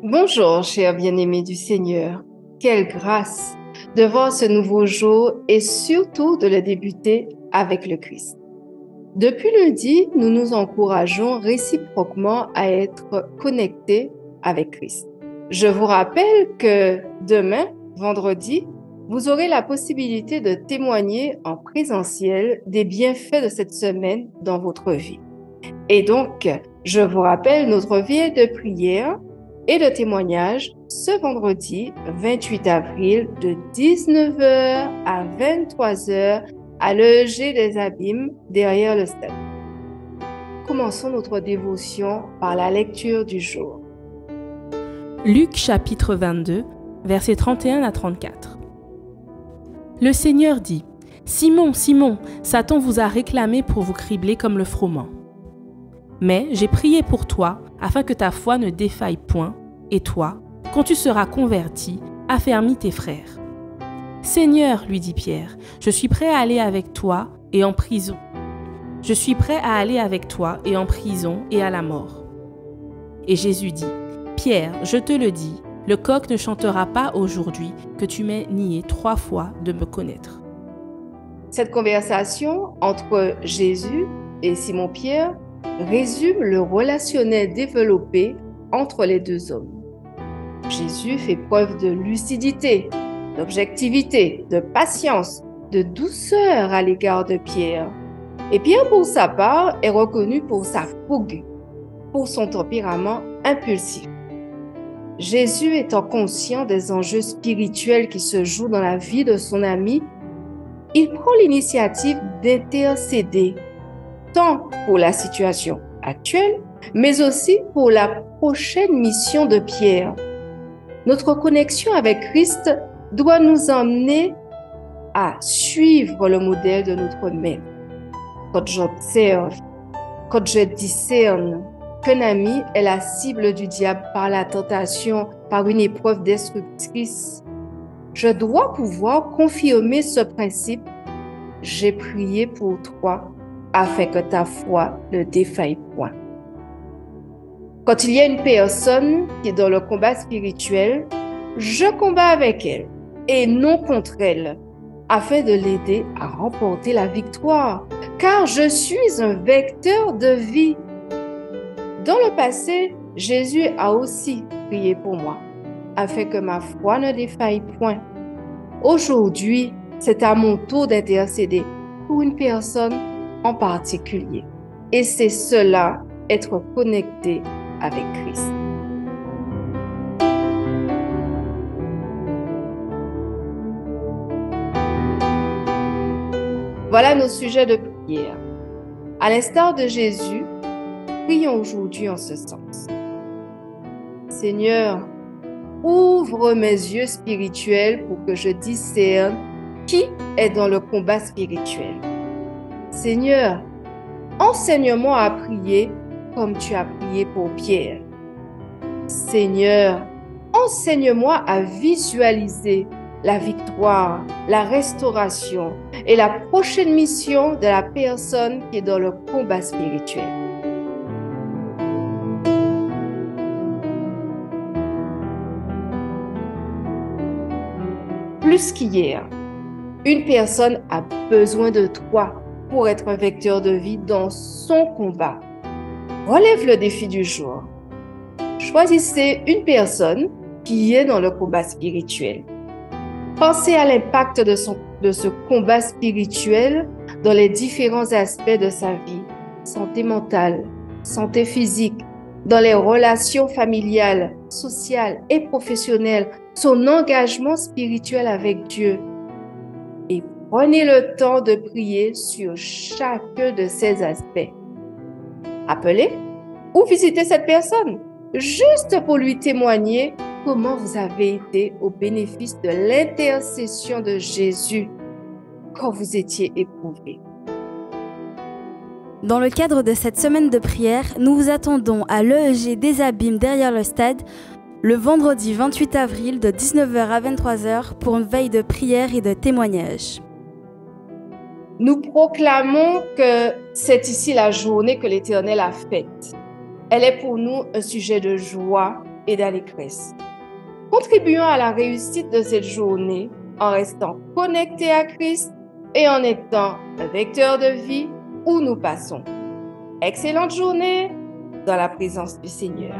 Bonjour, chers bien-aimés du Seigneur. Quelle grâce de voir ce nouveau jour et surtout de le débuter avec le Christ. Depuis lundi, nous nous encourageons réciproquement à être connectés avec Christ. Je vous rappelle que demain, vendredi, vous aurez la possibilité de témoigner en présentiel des bienfaits de cette semaine dans votre vie. Et donc, je vous rappelle notre veillée de prière et de témoignage ce vendredi 28 avril de 19h à 23h à l'EEG des Abîmes derrière le stade. Commençons notre dévotion par la lecture du jour. Luc chapitre 22, versets 31 à 34. Le Seigneur dit : « Simon, Simon, Satan vous a réclamé pour vous cribler comme le froment. Mais j'ai prié pour toi, afin que ta foi ne défaille point, et toi, quand tu seras converti, affermis tes frères. » « Seigneur, lui dit Pierre, je suis prêt à aller avec toi et en prison. Je suis prêt à aller avec toi et en prison et à la mort. » Et Jésus dit : « Pierre, je te le dis, le coq ne chantera pas aujourd'hui que tu m'aies nié 3 fois de me connaître. » Cette conversation entre Jésus et Simon-Pierre résume le relationnel développé entre les deux hommes. Jésus fait preuve de lucidité, d'objectivité, de patience, de douceur à l'égard de Pierre. Et Pierre, pour sa part, est reconnu pour sa fougue, pour son tempérament impulsif. Jésus étant conscient des enjeux spirituels qui se jouent dans la vie de son ami, il prend l'initiative d'intercéder, tant pour la situation actuelle, mais aussi pour la prochaine mission de Pierre. Notre connexion avec Christ doit nous emmener à suivre le modèle de notre Maître. Quand j'observe, quand je discerne qu'un ami est la cible du diable par la tentation, par une épreuve destructrice, je dois pouvoir confirmer ce principe. J'ai prié pour toi afin que ta foi ne défaille point. Quand il y a une personne qui est dans le combat spirituel, je combats avec elle et non contre elle, afin de l'aider à remporter la victoire, car je suis un vecteur de vie. Dans le passé, Jésus a aussi prié pour moi, afin que ma foi ne défaille point. Aujourd'hui, c'est à mon tour d'intercéder pour une personne en particulier. Et c'est cela, être connecté avec Christ. Voilà nos sujets de prière. À l'instar de Jésus, prions aujourd'hui en ce sens. Seigneur, ouvre mes yeux spirituels pour que je discerne qui est dans le combat spirituel. Seigneur, enseigne-moi à prier comme tu as prié pour Pierre. Seigneur, enseigne-moi à visualiser la victoire, la restauration et la prochaine mission de la personne qui est dans le combat spirituel. Plus qu'hier, une personne a besoin de toi pour être un vecteur de vie dans son combat. Relève le défi du jour. Choisissez une personne qui est dans le combat spirituel. Pensez à l'impact de ce combat spirituel dans les différents aspects de sa vie, santé mentale, santé physique, dans les relations familiales, sociales et professionnelles, son engagement spirituel avec Dieu. Et prenez le temps de prier sur chacun de ces aspects. Appelez ou visitez cette personne, juste pour lui témoigner comment vous avez été au bénéfice de l'intercession de Jésus quand vous étiez éprouvés. Dans le cadre de cette semaine de prière, nous vous attendons à l'EEG des Abîmes derrière le stade le vendredi 28 avril de 19h à 23h pour une veille de prière et de témoignage. Nous proclamons que c'est ici la journée que l'Éternel a faite. Elle est pour nous un sujet de joie et d'allégresse. Contribuons à la réussite de cette journée en restant connectés à Christ et en étant un vecteur de vie où nous passons. Excellente journée dans la présence du Seigneur.